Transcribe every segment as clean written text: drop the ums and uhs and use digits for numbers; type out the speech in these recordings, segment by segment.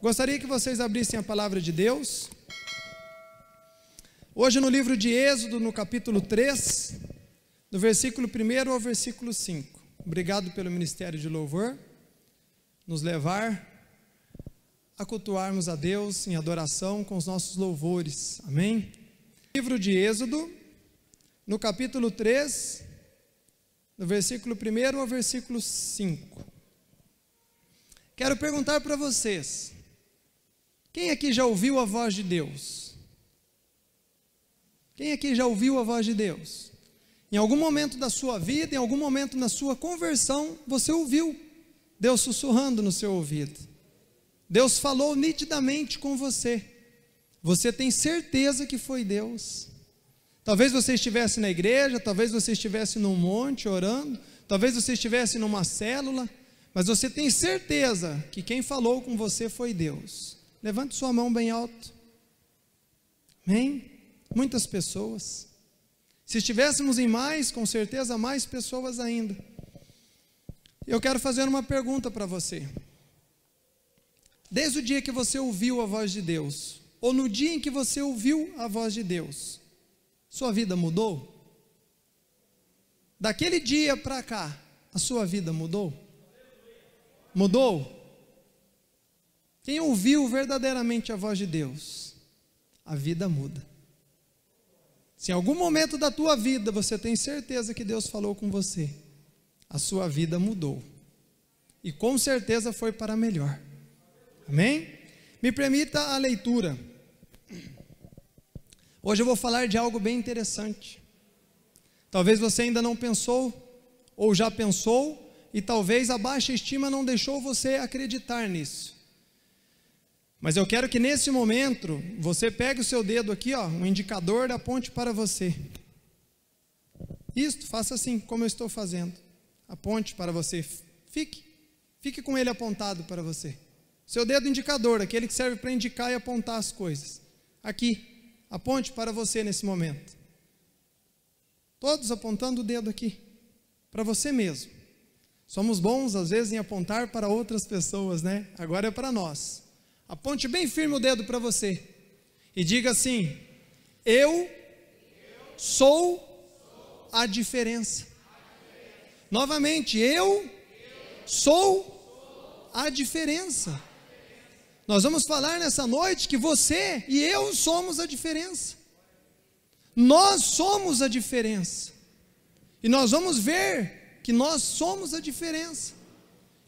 Gostaria que vocês abrissem a palavra de Deus. Hoje no livro de Êxodo, no capítulo 3, do versículo 1 ao versículo 5. Obrigado pelo Ministério de Louvor, nos levar a cultuarmos a Deus em adoração com os nossos louvores. Amém? Livro de Êxodo, no capítulo 3, do versículo 1 ao versículo 5. Quero perguntar para vocês, quem aqui já ouviu a voz de Deus? Quem aqui já ouviu a voz de Deus? Em algum momento da sua vida, em algum momento na sua conversão, você ouviu Deus sussurrando no seu ouvido. Deus falou nitidamente com você. Você tem certeza que foi Deus. Talvez você estivesse na igreja, talvez você estivesse num monte orando, talvez você estivesse numa célula, mas você tem certeza que quem falou com você foi Deus. Levante sua mão bem alto. Amém? Muitas pessoas. Se estivéssemos em mais, com certeza mais pessoas ainda. Eu quero fazer uma pergunta para você. Desde o dia que você ouviu a voz de Deus, ou no dia em que você ouviu a voz de Deus, sua vida mudou? Daquele dia para cá, a sua vida mudou? Mudou? Quem ouviu verdadeiramente a voz de Deus, a vida muda. Se em algum momento da tua vida você tem certeza que Deus falou com você, a sua vida mudou. E com certeza foi para melhor. Amém? Me permita a leitura. Hoje eu vou falar de algo bem interessante. Talvez você ainda não pensou, ou já pensou, e talvez a baixa estima não deixou você acreditar nisso. Mas eu quero que nesse momento, você pegue o seu dedo aqui, ó, um indicador, aponte para você. Isto, faça assim, como eu estou fazendo. Aponte para você. Fique com ele apontado para você. Seu dedo indicador, aquele que serve para indicar e apontar as coisas. Aqui, aponte para você nesse momento. Todos apontando o dedo aqui, para você mesmo. Somos bons, às vezes, em apontar para outras pessoas, né? Agora é para nós. Aponte bem firme o dedo para você e diga assim: eu sou a diferença. Novamente, eu sou a diferença. Nós vamos falar nessa noite que você e eu somos a diferença. Nós somos a diferença. E nós vamos ver que nós somos a diferença.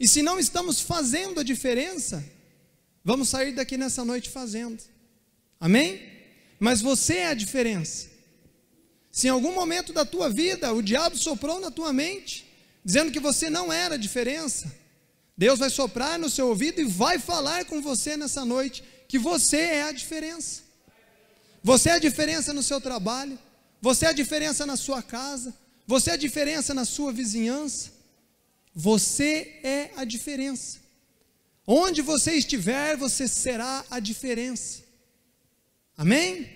E se não estamos fazendo a diferença, vamos sair daqui nessa noite fazendo. Amém? Mas você é a diferença. Se em algum momento da tua vida o diabo soprou na tua mente, dizendo que você não era a diferença, Deus vai soprar no seu ouvido e vai falar com você nessa noite que você é a diferença. Você é a diferença no seu trabalho, você é a diferença na sua casa, você é a diferença na sua vizinhança. Você é a diferença. Onde você estiver, você será a diferença. Amém?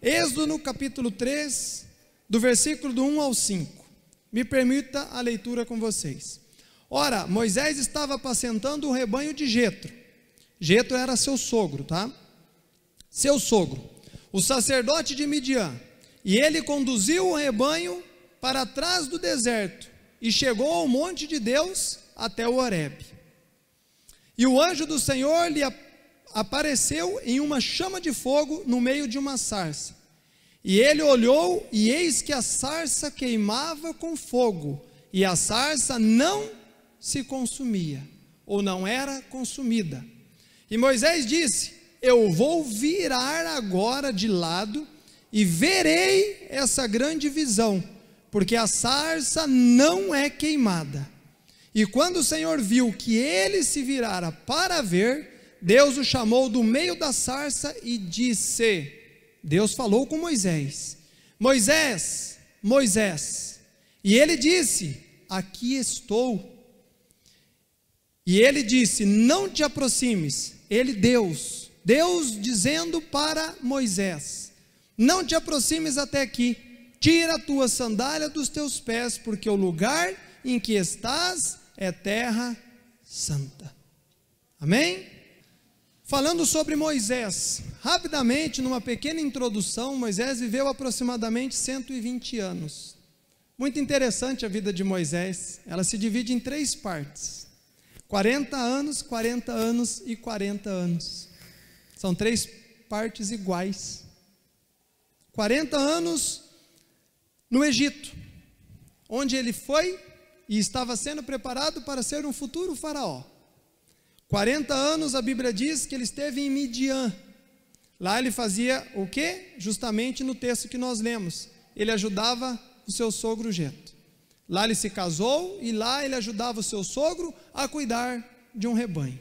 Êxodo no capítulo 3, do versículo do 1 ao 5. Me permita a leitura com vocês. Ora, Moisés estava apacentando o rebanho de Jetro. Jetro era seu sogro, tá? Seu sogro, o sacerdote de Midian. E ele conduziu o rebanho para trás do deserto e chegou ao monte de Deus até o Horebe. E o anjo do Senhor lhe apareceu em uma chama de fogo no meio de uma sarça. E ele olhou, e eis que a sarça queimava com fogo, e a sarça não se consumia, ou não era consumida. E Moisés disse: eu vou virar agora de lado, e verei essa grande visão, porque a sarça não é queimada. E quando o Senhor viu que ele se virara para ver, Deus o chamou do meio da sarça e disse, Deus falou com Moisés: Moisés, Moisés. E ele disse: aqui estou. E ele disse: não te aproximes. Ele, Deus dizendo para Moisés: não te aproximes até aqui, tira a tua sandália dos teus pés, porque o lugar em que estás é terra santa. Amém? Falando sobre Moisés, rapidamente, numa pequena introdução, Moisés viveu aproximadamente 120 anos. Muito interessante a vida de Moisés, ela se divide em 3 partes: 40 anos, 40 anos e 40 anos. São 3 partes iguais. 40 anos no Egito, onde ele foi e estava sendo preparado para ser um futuro faraó. 40 anos a Bíblia diz que ele esteve em Midian. Lá ele fazia o quê? Justamente no texto que nós lemos. Ele ajudava o seu sogro Jetro. Lá ele se casou e lá ele ajudava o seu sogro a cuidar de um rebanho.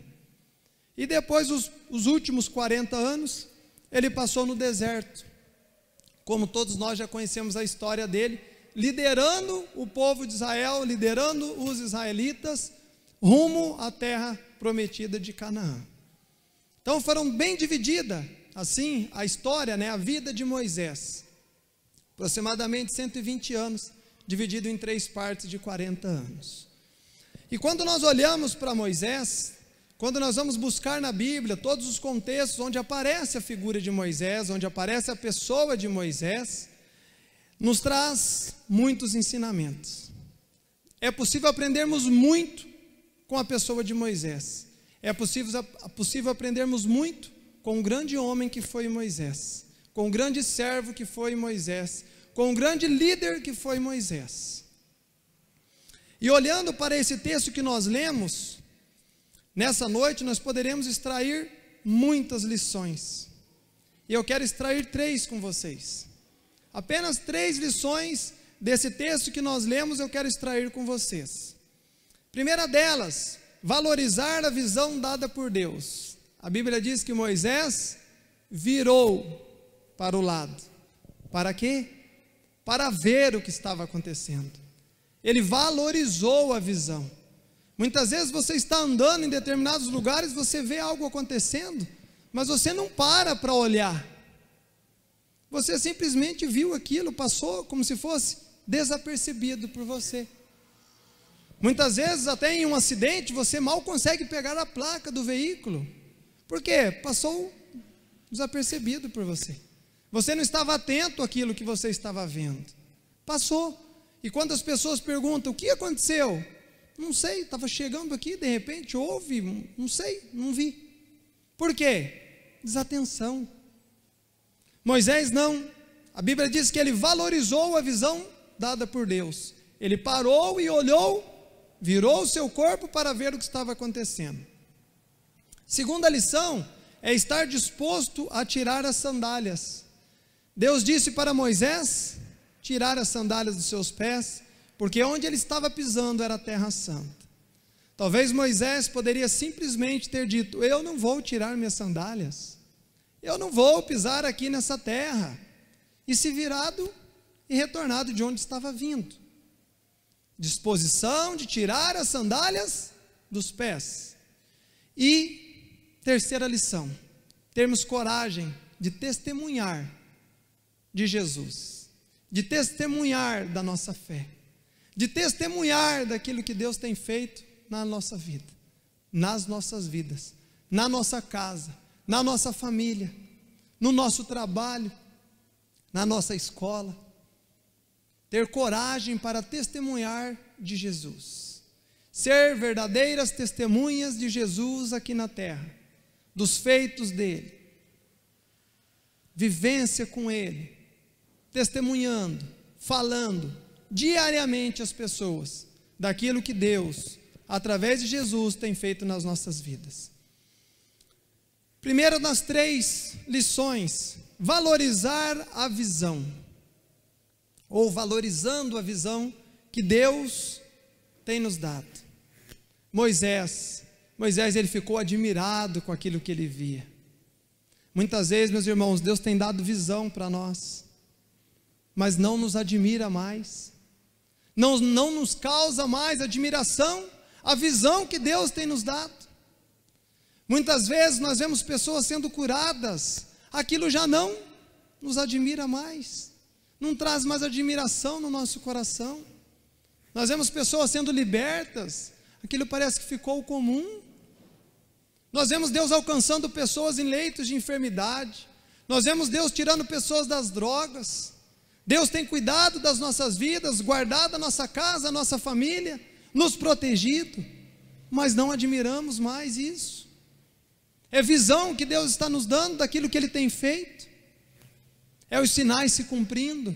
E depois os últimos 40 anos, ele passou no deserto. Como todos nós já conhecemos a história dele, liderando o povo de Israel, liderando os israelitas, rumo à terra prometida de Canaã. Então foram bem divididas, assim, a história, a vida de Moisés. Aproximadamente 120 anos, dividido em 3 partes de 40 anos. E quando nós olhamos para Moisés, quando nós vamos buscar na Bíblia todos os contextos onde aparece a figura de Moisés, onde aparece a pessoa de Moisés, nos traz muitos ensinamentos. É possível aprendermos muito com a pessoa de Moisés. É possível aprendermos muito com o grande homem que foi Moisés, com o grande servo que foi Moisés, com o grande líder que foi Moisés. E olhando para esse texto que nós lemos, nessa noite nós poderemos extrair muitas lições. E eu quero extrair 3 com vocês. Apenas 3 lições desse texto que nós lemos eu quero extrair com vocês. Primeira delas, valorizar a visão dada por Deus. A Bíblia diz que Moisés virou para o lado. Para quê? Para ver o que estava acontecendo. Ele valorizou a visão. Muitas vezes você está andando em determinados lugares, você vê algo acontecendo, mas você não para olhar. Você simplesmente viu aquilo, passou como se fosse desapercebido por você. Muitas vezes até em um acidente você mal consegue pegar a placa do veículo. Por quê? Passou desapercebido por você. Você não estava atento àquilo que você estava vendo. Passou. E quando as pessoas perguntam, o que aconteceu? Não sei, estava chegando aqui, de repente houve, não sei, não vi. Por quê? Desatenção. Moisés não. A Bíblia diz que ele valorizou a visão dada por Deus. Ele parou e olhou, virou o seu corpo para ver o que estava acontecendo. Segunda lição é estar disposto a tirar as sandálias. Deus disse para Moisés tirar as sandálias dos seus pés, porque onde ele estava pisando era a terra santa. Talvez Moisés poderia simplesmente ter dito, eu não vou tirar minhas sandálias, eu não vou pisar aqui nessa terra, e se virado e retornado de onde estava vindo. Disposição de tirar as sandálias dos pés. E terceira lição, termos coragem de testemunhar de Jesus, de testemunhar da nossa fé, de testemunhar daquilo que Deus tem feito na nossa vida, nas nossas vidas, na nossa casa, na nossa família, no nosso trabalho, na nossa escola. Ter coragem para testemunhar de Jesus, ser verdadeiras testemunhas de Jesus aqui na terra, dos feitos dele, vivência com ele, testemunhando, falando diariamente às pessoas daquilo que Deus, através de Jesus, tem feito nas nossas vidas. Primeira das 3 lições, valorizar a visão, ou valorizando a visão que Deus tem nos dado. Moisés ele ficou admirado com aquilo que ele via. Muitas vezes, meus irmãos, Deus tem dado visão para nós, mas não nos admira mais, não nos causa mais admiração a visão que Deus tem nos dado. Muitas vezes nós vemos pessoas sendo curadas, aquilo já não nos admira mais, não traz mais admiração no nosso coração. Nós vemos pessoas sendo libertas, aquilo parece que ficou comum. Nós vemos Deus alcançando pessoas em leitos de enfermidade. Nós vemos Deus tirando pessoas das drogas. Deus tem cuidado das nossas vidas, guardado a nossa casa, a nossa família, nos protegido. Mas não admiramos mais isso. É visão que Deus está nos dando daquilo que Ele tem feito. É os sinais se cumprindo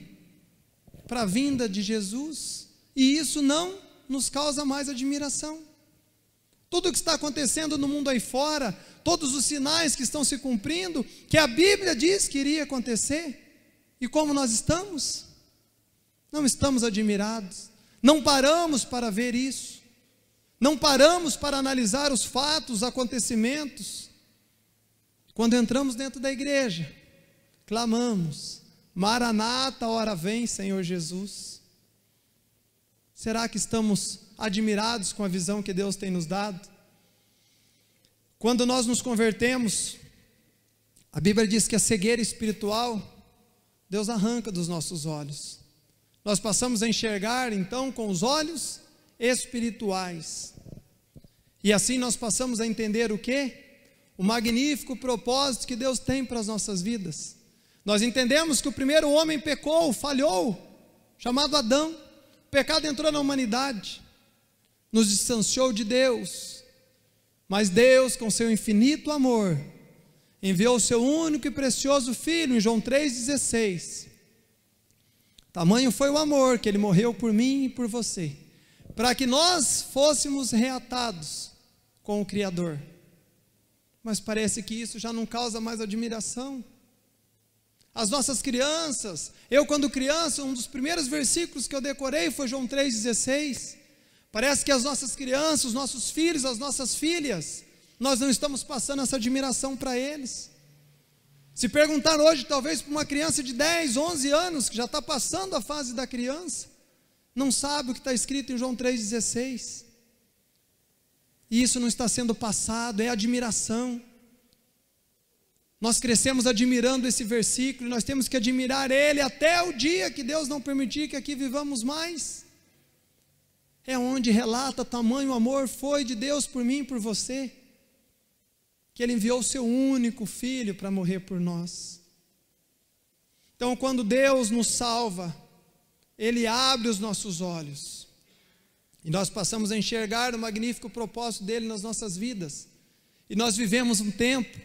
para a vinda de Jesus. E isso não nos causa mais admiração. Tudo o que está acontecendo no mundo aí fora, todos os sinais que estão se cumprindo, que a Bíblia diz que iria acontecer, e como nós estamos? Não estamos admirados, não paramos para ver isso, não paramos para analisar os fatos, os acontecimentos. Quando entramos dentro da igreja, clamamos: Maranata, hora vem, Senhor Jesus. Será que estamos admirados com a visão que Deus tem nos dado? Quando nós nos convertemos, a Bíblia diz que a cegueira espiritual, Deus arranca dos nossos olhos. Nós passamos a enxergar então com os olhos espirituais. E assim nós passamos a entender o quê? O magnífico propósito que Deus tem para as nossas vidas. Nós entendemos que o primeiro homem pecou, falhou, chamado Adão. O pecado entrou na humanidade, nos distanciou de Deus, mas Deus, com seu infinito amor, enviou o seu único e precioso Filho, em João 3,16. Tamanho foi o amor que Ele morreu por mim e por você, para que nós fôssemos reatados com o Criador. Mas parece que isso já não causa mais admiração. As nossas crianças, eu quando criança, um dos primeiros versículos que eu decorei foi João 3,16. Parece que as nossas crianças, os nossos filhos, as nossas filhas, nós não estamos passando essa admiração para eles. Se perguntar hoje, talvez para uma criança de 10, 11 anos, que já está passando a fase da criança, não sabe o que está escrito em João 3,16. E isso não está sendo passado, é admiração. Nós crescemos admirando esse versículo, e nós temos que admirar ele até o dia que Deus não permitir que aqui vivamos mais. É onde relata tamanho amor foi de Deus por mim e por você, que Ele enviou o seu único Filho para morrer por nós. Então, quando Deus nos salva, Ele abre os nossos olhos, e nós passamos a enxergar o magnífico propósito dEle nas nossas vidas. E nós vivemos um tempo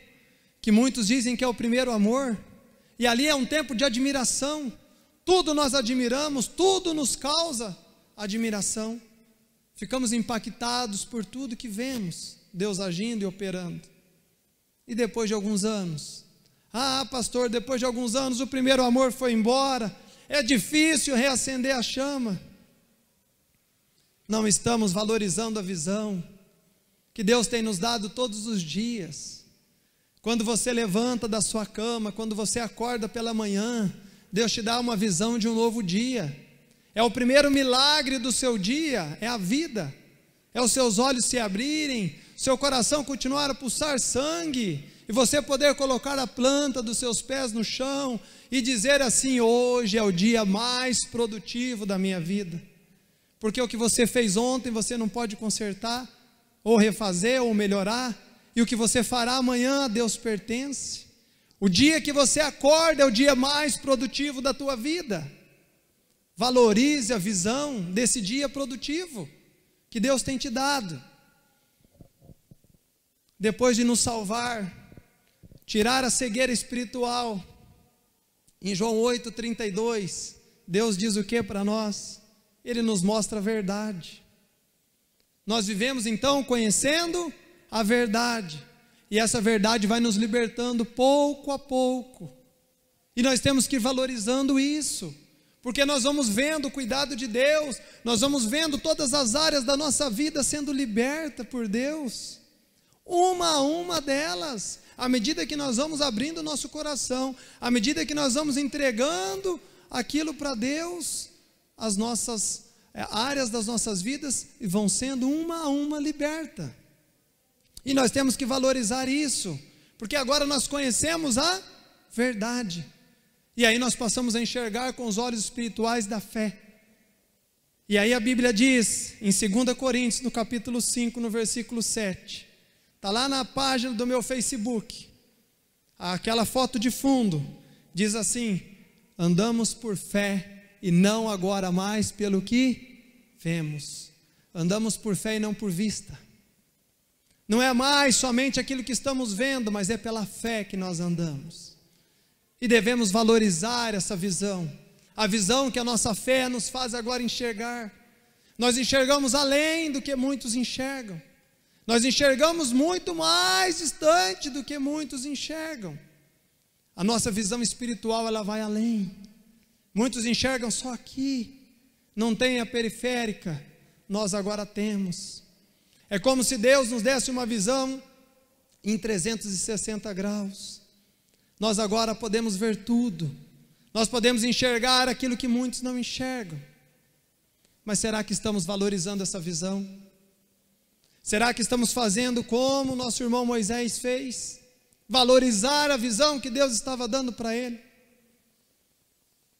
que muitos dizem que é o primeiro amor, e ali é um tempo de admiração. Tudo nós admiramos, tudo nos causa admiração. Ficamos impactados por tudo que vemos Deus agindo e operando. E depois de alguns anos, pastor, depois de alguns anos o primeiro amor foi embora, é difícil reacender a chama. Não estamos valorizando a visão que Deus tem nos dado todos os dias. Quando você levanta da sua cama, quando você acorda pela manhã, Deus te dá uma visão de um novo dia. É o primeiro milagre do seu dia, é a vida. É os seus olhos se abrirem, seu coração continuar a pulsar sangue, e você poder colocar a planta dos seus pés no chão e dizer assim: hoje é o dia mais produtivo da minha vida. Porque o que você fez ontem você não pode consertar, ou refazer, ou melhorar, e o que você fará amanhã a Deus pertence. O dia que você acorda é o dia mais produtivo da tua vida. Valorize a visão desse dia produtivo que Deus tem te dado. Depois de nos salvar, tirar a cegueira espiritual, em João 8,32, Deus diz o que para nós? Ele nos mostra a verdade. Nós vivemos então conhecendo a verdade, e essa verdade vai nos libertando pouco a pouco, e nós temos que ir valorizando isso, porque nós vamos vendo o cuidado de Deus, nós vamos vendo todas as áreas da nossa vida sendo liberta por Deus, uma a uma delas, à medida que nós vamos abrindo o nosso coração, à medida que nós vamos entregando aquilo para Deus, as nossas áreas das nossas vidas vão sendo uma a uma liberta. E nós temos que valorizar isso, porque agora nós conhecemos a verdade, e aí nós passamos a enxergar com os olhos espirituais da fé. E aí a Bíblia diz, em 2 Coríntios, no capítulo 5, no versículo 7, está lá na página do meu Facebook, aquela foto de fundo, diz assim: andamos por fé e não agora mais pelo que vemos. Andamos por fé e não por vista. Não é mais somente aquilo que estamos vendo, mas é pela fé que nós andamos. E devemos valorizar essa visão, a visão que a nossa fé nos faz agora enxergar. Nós enxergamos além do que muitos enxergam. Nós enxergamos muito mais distante do que muitos enxergam. A nossa visão espiritual, ela vai além. Muitos enxergam só aqui, não tem a periférica. Nós agora temos. É como se Deus nos desse uma visão em 360 graus. Nós agora podemos ver tudo. Nós podemos enxergar aquilo que muitos não enxergam. Mas será que estamos valorizando essa visão? Será que estamos fazendo como o nosso irmão Moisés fez? Valorizar a visão que Deus estava dando para ele.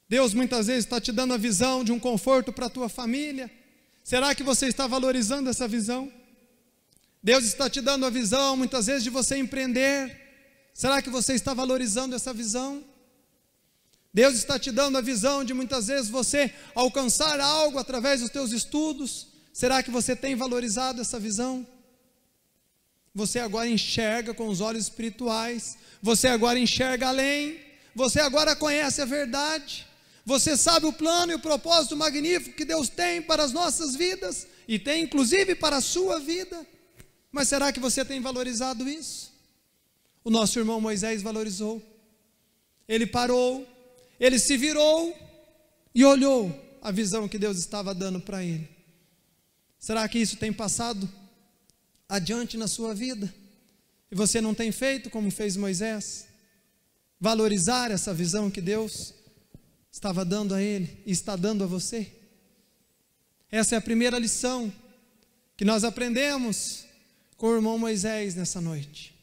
Deus muitas vezes está te dando a visão de um conforto para a tua família. Será que você está valorizando essa visão? Deus está te dando a visão muitas vezes de você empreender. Será que você está valorizando essa visão? Deus está te dando a visão de muitas vezes você alcançar algo através dos teus estudos. Será que você tem valorizado essa visão? Você agora enxerga com os olhos espirituais. Você agora enxerga além. Você agora conhece a verdade. Você sabe o plano e o propósito magnífico que Deus tem para as nossas vidas. E tem inclusive para a sua vida. Mas será que você tem valorizado isso? O nosso irmão Moisés valorizou. Ele parou. Ele se virou e olhou a visão que Deus estava dando para ele. Será que isso tem passado adiante na sua vida? E você não tem feito como fez Moisés? Valorizar essa visão que Deus estava dando a ele e está dando a você? Essa é a primeira lição que nós aprendemos com o irmão Moisés nessa noite.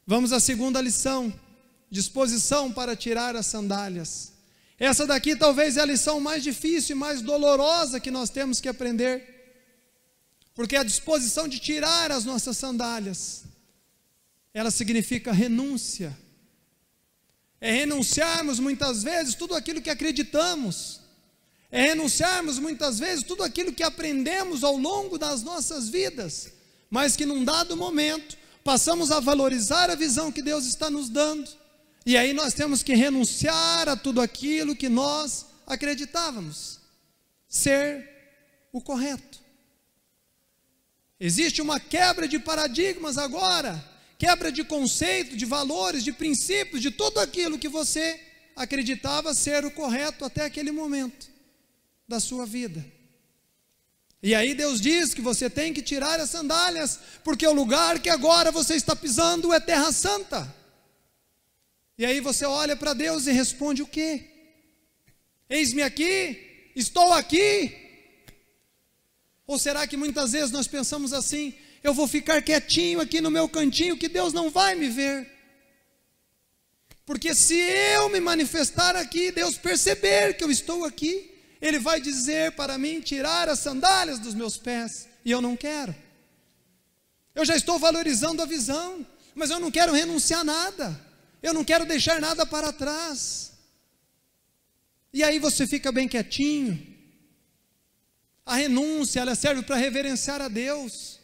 Vamos à segunda lição: disposição para tirar as sandálias. Essa daqui talvez é a lição mais difícil e mais dolorosa que nós temos que aprender, porque a disposição de tirar as nossas sandálias, ela significa renúncia. É renunciarmos muitas vezes tudo aquilo que acreditamos, é renunciarmos muitas vezes tudo aquilo que aprendemos ao longo das nossas vidas, mas que num dado momento passamos a valorizar a visão que Deus está nos dando. E aí nós temos que renunciar a tudo aquilo que nós acreditávamos ser o correto. Existe uma quebra de paradigmas agora, quebra de conceito, de valores, de princípios, de tudo aquilo que você acreditava ser o correto até aquele momento da sua vida. E aí Deus diz que você tem que tirar as sandálias, porque o lugar que agora você está pisando é terra santa. E aí você olha para Deus e responde o quê? Eis-me aqui, estou aqui. Ou será que muitas vezes nós pensamos assim: eu vou ficar quietinho aqui no meu cantinho, que Deus não vai me ver? Porque se eu me manifestar aqui, Deus perceber que eu estou aqui, Ele vai dizer para mim tirar as sandálias dos meus pés, e eu não quero. Eu já estou valorizando a visão, mas eu não quero renunciar a nada. Eu não quero deixar nada para trás. E aí você fica bem quietinho. A renúncia, ela serve para reverenciar a Deus.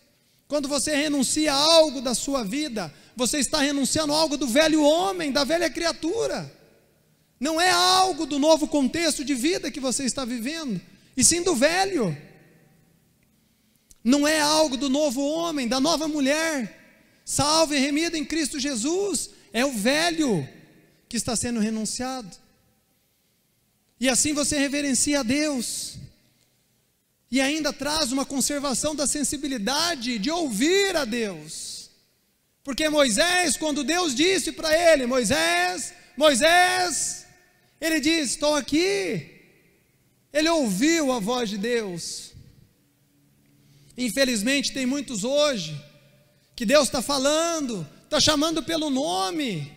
Quando você renuncia a algo da sua vida, você está renunciando a algo do velho homem, da velha criatura. Não é algo do novo contexto de vida que você está vivendo, e sim do velho. Não é algo do novo homem, da nova mulher, salva e remida em Cristo Jesus. É o velho que está sendo renunciado. E assim você reverencia a Deus. E ainda traz uma conservação da sensibilidade de ouvir a Deus. Porque Moisés, quando Deus disse para ele: Moisés, Moisés, ele diz: estou aqui. Ele ouviu a voz de Deus. Infelizmente tem muitos hoje que Deus está falando, está chamando pelo nome,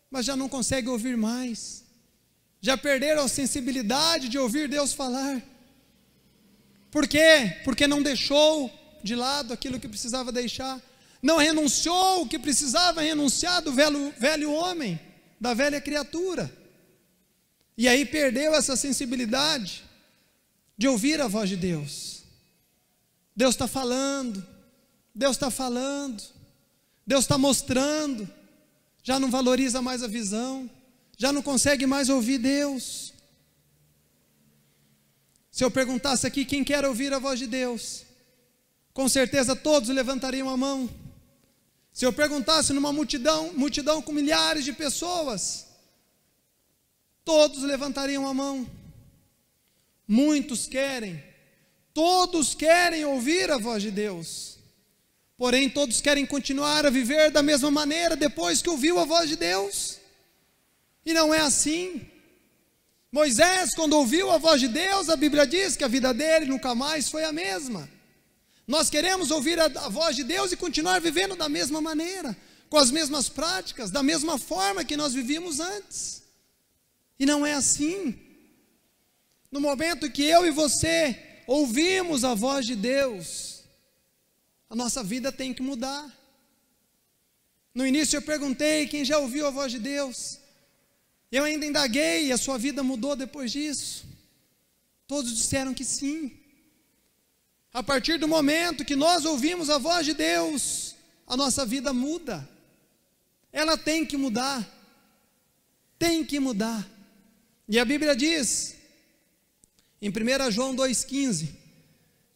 mas já não consegue ouvir mais. Já perderam a sensibilidade de ouvir Deus falar. Por quê? Porque não deixou de lado aquilo que precisava deixar. não renunciou o que precisava renunciar do velho homem, da velha criatura. E aí perdeu essa sensibilidade de ouvir a voz de Deus. Deus está falando, Deus está falando, Deus está mostrando, já não valoriza mais a visão, já não consegue mais ouvir Deus. Se eu perguntasse aqui quem quer ouvir a voz de Deus, com certeza todos levantariam a mão. Se eu perguntasse numa multidão com milhares de pessoas, todos levantariam a mão. Muitos querem, todos querem ouvir a voz de Deus, porém todos querem continuar a viver da mesma maneira depois que ouviu a voz de Deus, e não é assim. Moisés, quando ouviu a voz de Deus, a Bíblia diz que a vida dele nunca mais foi a mesma. Nós queremos ouvir a voz de Deus e continuar vivendo da mesma maneira, com as mesmas práticas, da mesma forma que nós vivíamos antes, e não é assim. No momento que eu e você ouvimos a voz de Deus, a nossa vida tem que mudar. No início eu perguntei quem já ouviu a voz de Deus, eu ainda indaguei, e a sua vida mudou depois disso? Todos disseram que sim. A partir do momento que nós ouvimos a voz de Deus, a nossa vida muda. Ela tem que mudar. Tem que mudar. E a Bíblia diz, em 1 João 2,15,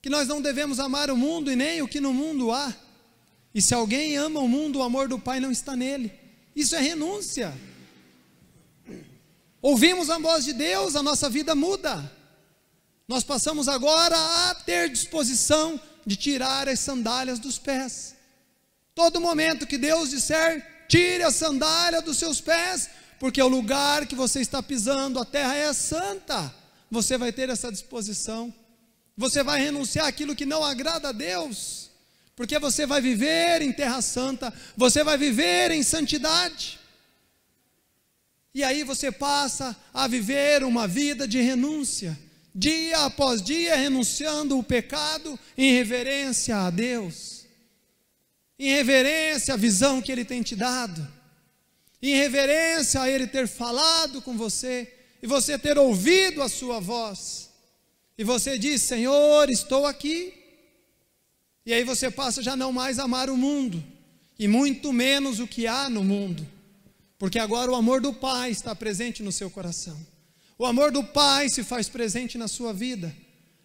que nós não devemos amar o mundo e nem o que no mundo há. E se alguém ama o mundo, o amor do Pai não está nele. Isso é renúncia. Ouvimos a voz de Deus, a nossa vida muda. Nós passamos agora a ter disposição de tirar as sandálias dos pés. Todo momento que Deus disser, tire a sandália dos seus pés, porque o lugar que você está pisando, a terra é santa, você vai ter essa disposição. Você vai renunciar àquilo que não agrada a Deus, porque você vai viver em terra santa, você vai viver em santidade. E aí você passa a viver uma vida de renúncia, dia após dia, renunciando o pecado em reverência a Deus, em reverência à visão que Ele tem te dado, em reverência a Ele ter falado com você, e você ter ouvido a sua voz, e você diz, Senhor, estou aqui. E aí você passa já não mais a amar o mundo, e muito menos o que há no mundo, porque agora o amor do Pai está presente no seu coração. O amor do Pai se faz presente na sua vida.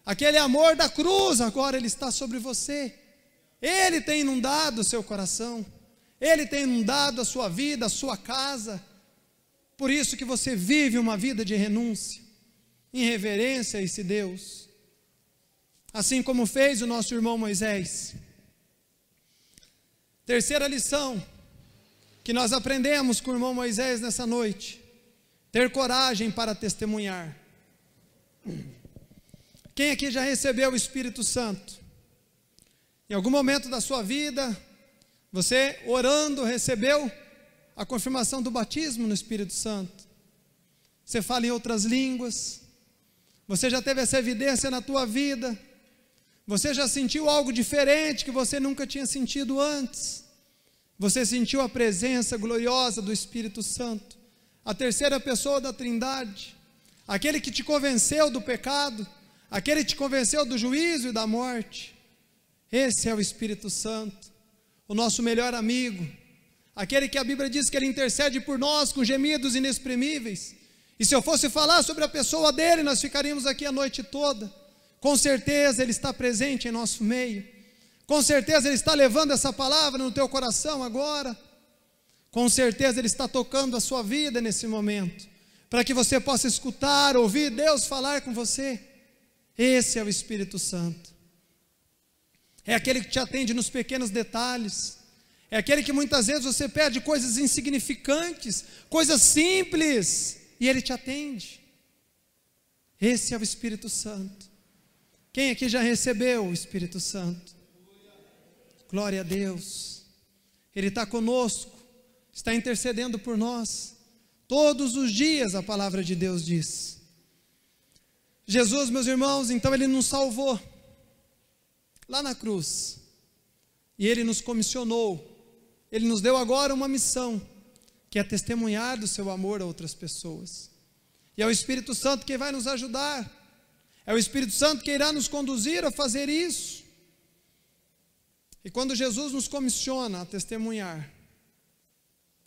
Aquele amor da cruz agora ele está sobre você. Ele tem inundado o seu coração. Ele tem inundado a sua vida, a sua casa. Por isso que você vive uma vida de renúncia, em reverência a esse Deus. Assim como fez o nosso irmão Moisés. Terceira lição que nós aprendemos com o irmão Moisés nessa noite: ter coragem para testemunhar. Quem aqui já recebeu o Espírito Santo? Em algum momento da sua vida, você orando recebeu a confirmação do batismo no Espírito Santo? Você fala em outras línguas? Você já teve essa evidência na tua vida? Você já sentiu algo diferente que você nunca tinha sentido antes? Você sentiu a presença gloriosa do Espírito Santo, a terceira pessoa da Trindade, aquele que te convenceu do pecado, aquele que te convenceu do juízo e da morte. Esse é o Espírito Santo, o nosso melhor amigo, aquele que a Bíblia diz que ele intercede por nós com gemidos inexprimíveis. E se eu fosse falar sobre a pessoa dele, nós ficaríamos aqui a noite toda. Com certeza ele está presente em nosso meio, com certeza Ele está levando essa palavra no teu coração agora, com certeza Ele está tocando a sua vida nesse momento, para que você possa escutar, ouvir Deus falar com você. Esse é o Espírito Santo, é aquele que te atende nos pequenos detalhes, é aquele que muitas vezes você pede coisas insignificantes, coisas simples, e Ele te atende. Esse é o Espírito Santo. Quem aqui já recebeu o Espírito Santo? Glória a Deus. Ele está conosco, está intercedendo por nós, todos os dias, a palavra de Deus diz. Jesus, meus irmãos, então Ele nos salvou, lá na cruz, E Ele nos comissionou, Ele nos deu agora uma missão, que é testemunhar do seu amor a outras pessoas. E é o Espírito Santo que vai nos ajudar, é o Espírito Santo que irá nos conduzir a fazer isso. E quando Jesus nos comissiona a testemunhar,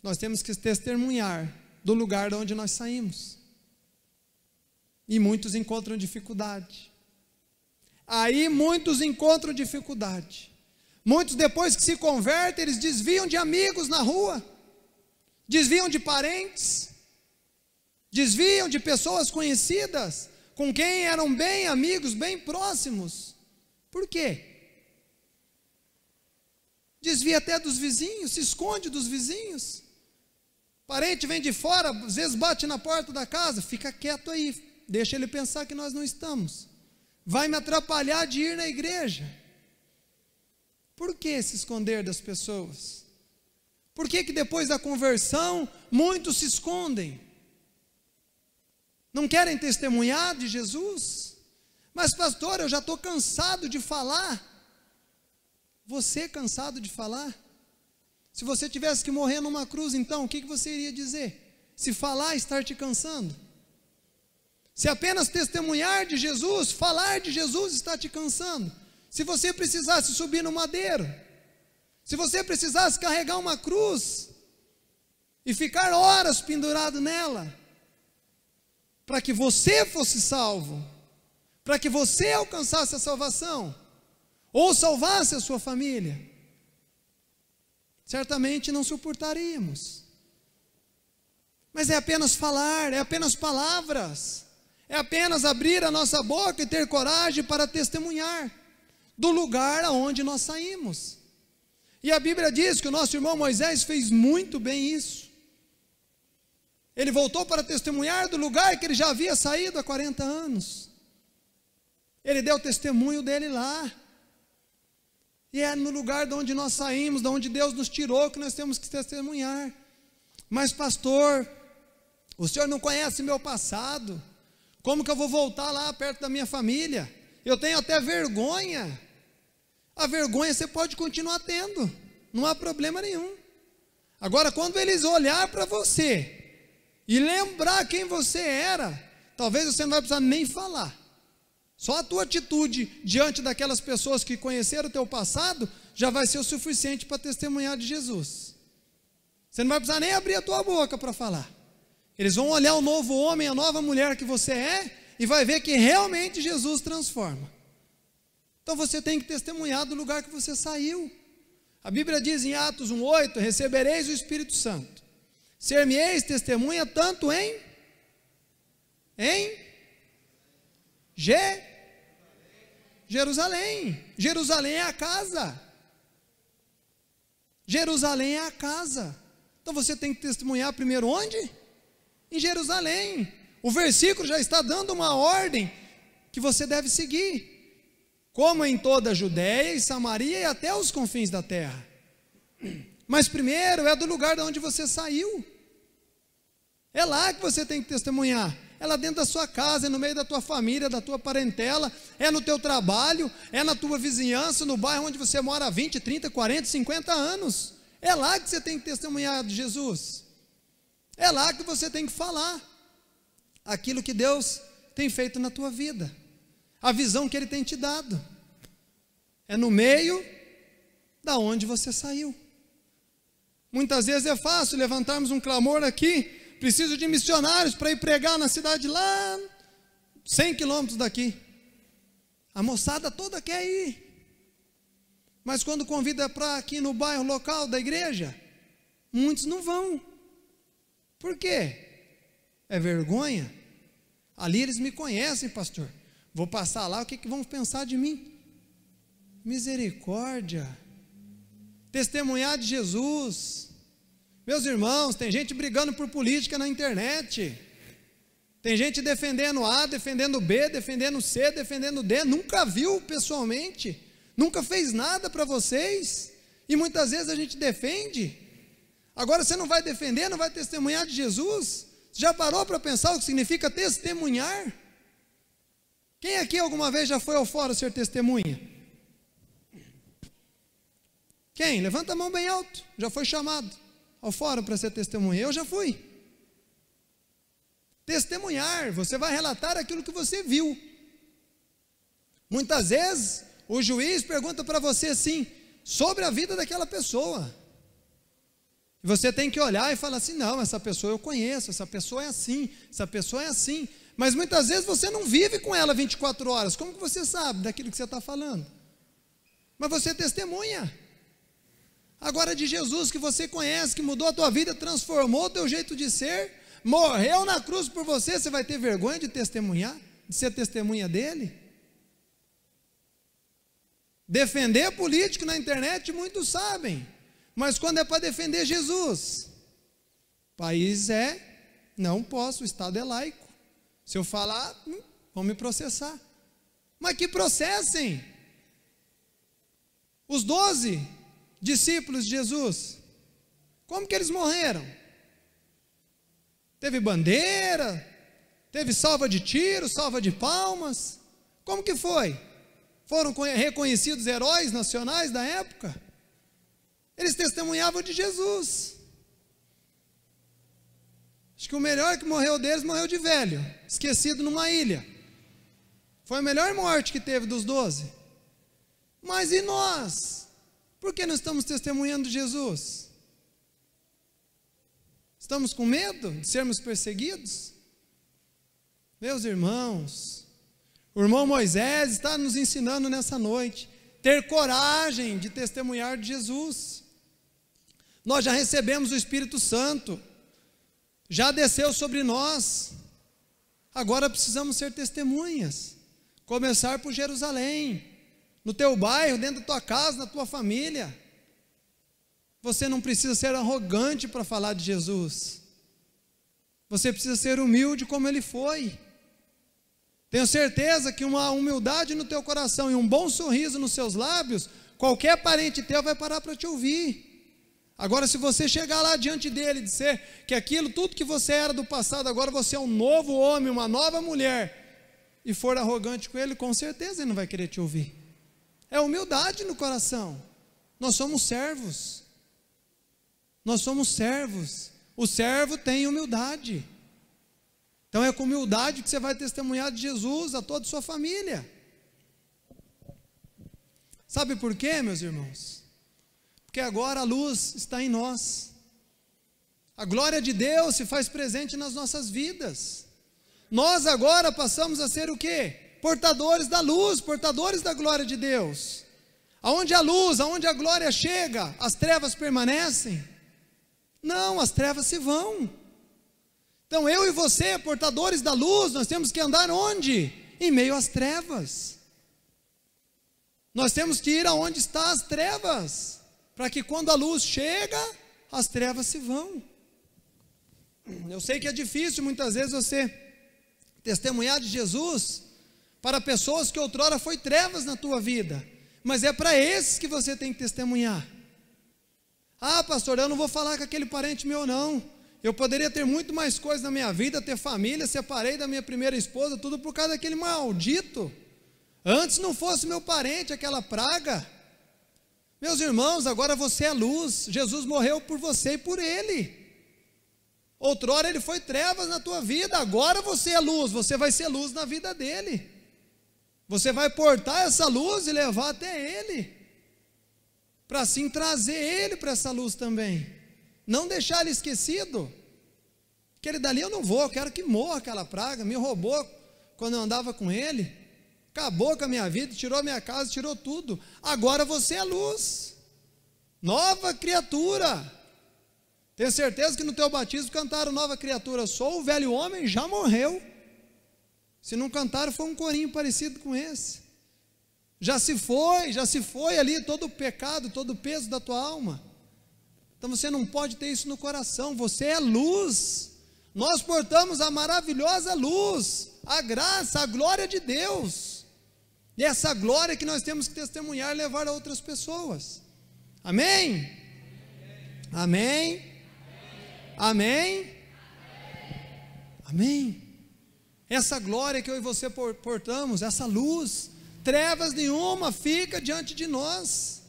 nós temos que testemunhar do lugar de onde nós saímos. E muitos encontram dificuldade. Aí muitos encontram dificuldade. Muitos, depois que se convertem, eles desviam de amigos na rua, desviam de parentes, desviam de pessoas conhecidas, com quem eram bem amigos, bem próximos. Por quê? Desvia até dos vizinhos, se esconde dos vizinhos. Parente vem de fora, às vezes bate na porta da casa, fica quieto aí, deixa ele pensar que nós não estamos. Vai me atrapalhar de ir na igreja. Por que se esconder das pessoas? Por que depois da conversão muitos se escondem? Não querem testemunhar de Jesus? Mas pastor, eu já estou cansado de falar. Você cansado de falar? Se você tivesse que morrer numa cruz, então, o que você iria dizer? Se falar estar te cansando? Se apenas testemunhar de Jesus, falar de Jesus está te cansando? Se você precisasse subir no madeiro, se você precisasse carregar uma cruz e ficar horas pendurado nela, para que você fosse salvo, para que você alcançasse a salvação, ou salvasse a sua família, certamente não suportaríamos. Mas é apenas falar, é apenas palavras, é apenas abrir a nossa boca e ter coragem para testemunhar do lugar aonde nós saímos. E a Bíblia diz que o nosso irmão Moisés fez muito bem isso. Ele voltou para testemunhar do lugar que ele já havia saído há 40 anos. Ele deu testemunho dele lá. E é no lugar de onde nós saímos, de onde Deus nos tirou, que nós temos que testemunhar. Mas pastor, o senhor não conhece meu passado, como que eu vou voltar lá perto da minha família? Eu tenho até vergonha. A vergonha você pode continuar tendo, não há problema nenhum. Agora, quando eles olhar para você e lembrar quem você era, talvez você não vai precisar nem falar. Só a tua atitude diante daquelas pessoas que conheceram o teu passado já vai ser o suficiente para testemunhar de Jesus. Você não vai precisar nem abrir a tua boca para falar. Eles vão olhar o novo homem, a nova mulher que você é, e vai ver que realmente Jesus transforma. Então você tem que testemunhar do lugar que você saiu. A Bíblia diz em Atos 1:8, recebereis o Espírito Santo, ser-me-eis testemunha tanto em Jerusalém. Jerusalém é a casa. Jerusalém é a casa. Então você tem que testemunhar primeiro onde? Em Jerusalém. O versículo já está dando uma ordem que você deve seguir. Como em toda a Judéia e Samaria e até os confins da terra. Mas primeiro é do lugar de onde você saiu. É lá que você tem que testemunhar. É lá dentro da sua casa, é no meio da tua família, da tua parentela, é no teu trabalho, é na tua vizinhança, no bairro onde você mora há 20, 30, 40, 50 anos. É lá que você tem que testemunhar de Jesus. É lá que você tem que falar aquilo que Deus tem feito na tua vida, a visão que Ele tem te dado. É no meio da onde você saiu. Muitas vezes é fácil levantarmos um clamor aqui, preciso de missionários para ir pregar na cidade lá 100 quilômetros daqui. A moçada toda quer ir. Mas quando convida para aqui no bairro local da igreja, muitos não vão. Por quê? É vergonha? Ali eles me conhecem, pastor. Vou passar lá, o que vão pensar de mim? Misericórdia. Testemunhar de Jesus. Meus irmãos, tem gente brigando por política na internet. Tem gente defendendo A, defendendo B, defendendo C, defendendo D. Nunca viu pessoalmente. Nunca fez nada para vocês. E muitas vezes a gente defende. Agora você não vai defender, não vai testemunhar de Jesus? Você já parou para pensar o que significa testemunhar? Quem aqui alguma vez já foi ao fórum ser testemunha? Quem? Levanta a mão bem alto. Já foi chamado ao fórum para ser testemunha? Eu já fui. Testemunhar, você vai relatar aquilo que você viu. Muitas vezes, o juiz pergunta para você assim, sobre a vida daquela pessoa. E você tem que olhar e falar assim, não, essa pessoa eu conheço, essa pessoa é assim, essa pessoa é assim. Mas muitas vezes você não vive com ela 24 horas. Como que você sabe daquilo que você está falando? Mas você testemunha. Agora de Jesus que você conhece, que mudou a tua vida, transformou o teu jeito de ser, morreu na cruz por você, você vai ter vergonha de testemunhar? De ser testemunha dele? Defender político na internet, muitos sabem. Mas quando é para defender Jesus, o país não posso, o Estado é laico. Se eu falar, vão me processar. Mas que processem. Os 12 discípulos de Jesus, como que eles morreram? Teve bandeira, teve salva de tiros, salva de palmas. Como que foi? Foram reconhecidos heróis nacionais da época? Eles testemunhavam de Jesus. Acho que o melhor que morreu deles, morreu de velho, esquecido numa ilha. Foi a melhor morte que teve dos 12. Mas e nós? Por que não estamos testemunhando de Jesus? Estamos com medo de sermos perseguidos? Meus irmãos, o irmão Moisés está nos ensinando nessa noite, ter coragem de testemunhar de Jesus. Nós já recebemos o Espírito Santo, já desceu sobre nós, agora precisamos ser testemunhas, começar por Jerusalém, no teu bairro, dentro da tua casa, na tua família. Você não precisa ser arrogante para falar de Jesus, você precisa ser humilde como ele foi. Tenho certeza que uma humildade no teu coração e um bom sorriso nos seus lábios, qualquer parente teu vai parar para te ouvir. Agora, se você chegar lá diante dele e dizer que aquilo, tudo que você era do passado, agora você é um novo homem, uma nova mulher, e for arrogante com ele, com certeza ele não vai querer te ouvir. É humildade no coração. Nós somos servos. Nós somos servos. O servo tem humildade. Então é com humildade que você vai testemunhar de Jesus a toda a sua família. Sabe por quê, meus irmãos? Porque agora a luz está em nós. A glória de Deus se faz presente nas nossas vidas. Nós agora passamos a ser o quê? Portadores da luz, portadores da glória de Deus. Aonde a luz, aonde a glória chega, as trevas permanecem? Não, as trevas se vão. Então eu e você, portadores da luz, nós temos que andar onde? Em meio às trevas. Nós temos que ir aonde estão as trevas, para que quando a luz chega, as trevas se vão. Eu sei que é difícil muitas vezes você testemunhar de Jesus para pessoas que outrora foi trevas na tua vida, mas é para esses que você tem que testemunhar. Ah, pastor, eu não vou falar com aquele parente meu não. Eu poderia ter muito mais coisas na minha vida, ter família, separei da minha primeira esposa, tudo por causa daquele maldito. Antes não fosse meu parente, aquela praga. Meus irmãos, agora você é luz. Jesus morreu por você e por ele. Outrora ele foi trevas na tua vida, agora você é luz, você vai ser luz na vida dele. Você vai portar essa luz e levar até ele, para assim trazer ele para essa luz também. Não deixar ele esquecido. Aquele dali eu não vou, eu quero que morra aquela praga, me roubou quando eu andava com ele, acabou com a minha vida, tirou a minha casa, tirou tudo. Agora você é luz, nova criatura. Tenho certeza que no teu batismo cantaram nova criatura. Sou o velho homem, já morreu. Se não cantaram, foi um corinho parecido com esse. Já se foi ali todo o pecado, todo o peso da tua alma. Então você não pode ter isso no coração. Você é luz. Nós portamos a maravilhosa luz, a graça, a glória de Deus. E essa glória que nós temos que testemunhar e levar a outras pessoas. Amém? Amém? Amém? Amém? Essa glória que eu e você portamos, essa luz, trevas nenhuma fica diante de nós.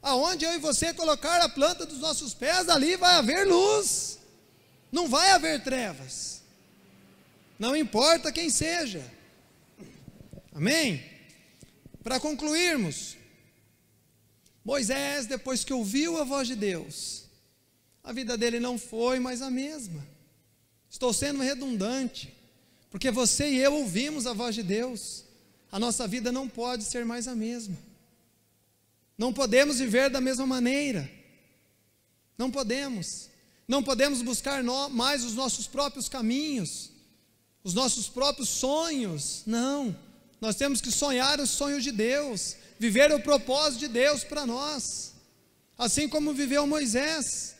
Aonde eu e você colocar a planta dos nossos pés, ali vai haver luz, não vai haver trevas, não importa quem seja. Amém? Para concluirmos, Moisés, depois que ouviu a voz de Deus, a vida dele não foi mais a mesma. Estou sendo redundante, porque você e eu ouvimos a voz de Deus, a nossa vida não pode ser mais a mesma. Não podemos viver da mesma maneira, não podemos buscar mais os nossos próprios caminhos, os nossos próprios sonhos, não, nós temos que sonhar os sonhos de Deus, viver o propósito de Deus para nós, assim como viveu Moisés,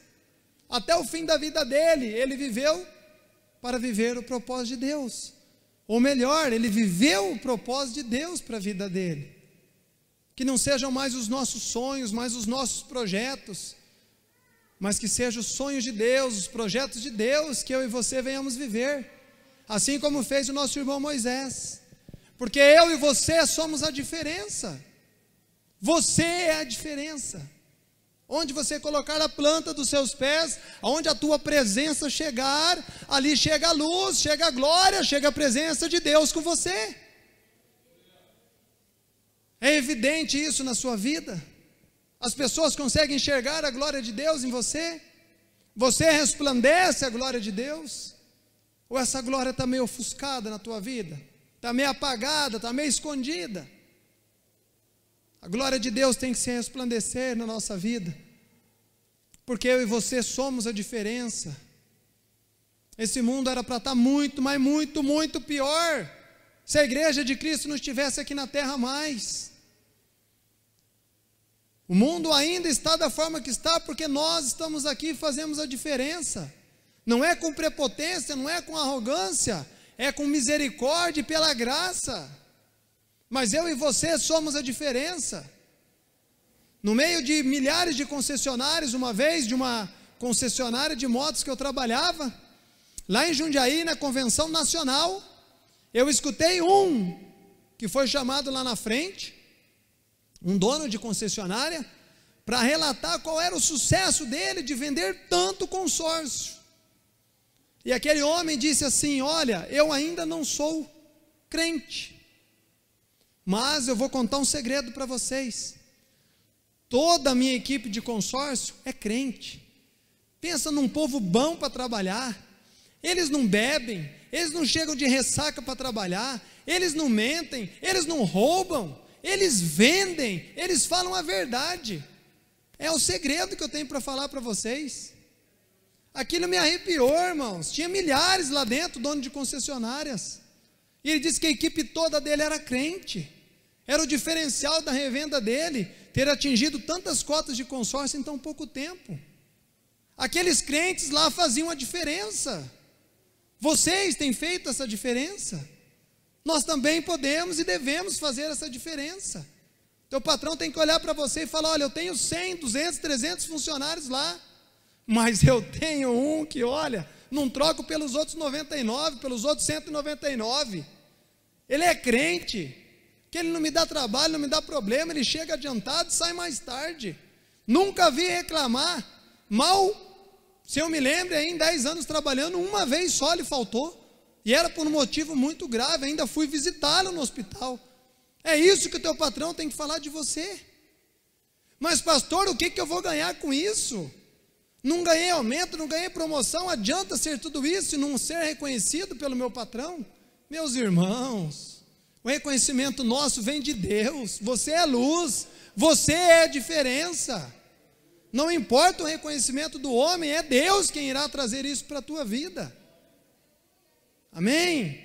até o fim da vida dele, ele viveu para viver o propósito de Deus, ou melhor, ele viveu o propósito de Deus para a vida dele. Que não sejam mais os nossos sonhos, mais os nossos projetos, mas que sejam os sonhos de Deus, os projetos de Deus, que eu e você venhamos viver, assim como fez o nosso irmão Moisés, porque eu e você somos a diferença, você é a diferença, onde você colocar a planta dos seus pés, aonde a tua presença chegar, ali chega a luz, chega a glória, chega a presença de Deus com você. É evidente isso na sua vida? As pessoas conseguem enxergar a glória de Deus em você? Você resplandece a glória de Deus? Ou essa glória está meio ofuscada na tua vida? Está meio apagada, está meio escondida? A glória de Deus tem que se resplandecer na nossa vida, porque eu e você somos a diferença. Esse mundo era para estar muito, mas muito, muito pior, se a igreja de Cristo não estivesse aqui na terra mais. O mundo ainda está da forma que está, porque nós estamos aqui e fazemos a diferença, não é com prepotência, não é com arrogância, é com misericórdia e pela graça, mas eu e você somos a diferença. No meio de milhares de concessionários, uma vez, de uma concessionária de motos que eu trabalhava, lá em Jundiaí, na convenção nacional, eu escutei um que foi chamado lá na frente, um dono de concessionária, para relatar qual era o sucesso dele de vender tanto consórcio. E aquele homem disse assim: olha, eu ainda não sou crente, mas eu vou contar um segredo para vocês. Toda a minha equipe de consórcio é crente. Pensa num povo bom para trabalhar. Eles não bebem, eles não chegam de ressaca para trabalhar, eles não mentem, eles não roubam, eles vendem, eles falam a verdade. É o segredo que eu tenho para falar para vocês. Aquilo me arrepiou, irmãos. Tinha milhares lá dentro, dono de concessionárias, e ele disse que a equipe toda dele era crente. Era o diferencial da revenda dele, ter atingido tantas cotas de consórcio em tão pouco tempo. Aqueles crentes lá faziam a diferença. Vocês têm feito essa diferença? Nós também podemos e devemos fazer essa diferença. Teu patrão tem que olhar para você e falar: olha, eu tenho 100, 200, 300 funcionários lá, mas eu tenho um que, olha, não troco pelos outros 99, pelos outros 199. Ele é crente, que ele não me dá trabalho, não me dá problema, ele chega adiantado e sai mais tarde. Nunca vi reclamar. Mal, se eu me lembro, aí em 10 anos trabalhando, uma vez só ele faltou, e era por um motivo muito grave, ainda fui visitá-lo no hospital. É isso que o teu patrão tem que falar de você. Mas pastor, o que eu vou ganhar com isso? Não ganhei aumento, não ganhei promoção, adianta ser tudo isso e não ser reconhecido pelo meu patrão? Meus irmãos, o reconhecimento nosso vem de Deus. Você é luz, você é a diferença. Não importa o reconhecimento do homem, é Deus quem irá trazer isso para a tua vida. Amém?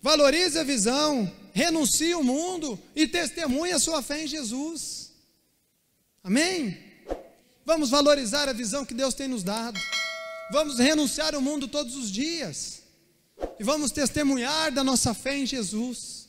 Valorize a visão, renuncie o mundo e testemunhe a sua fé em Jesus. Amém? Vamos valorizar a visão que Deus tem nos dado. Vamos renunciar ao mundo todos os dias. E vamos testemunhar da nossa fé em Jesus.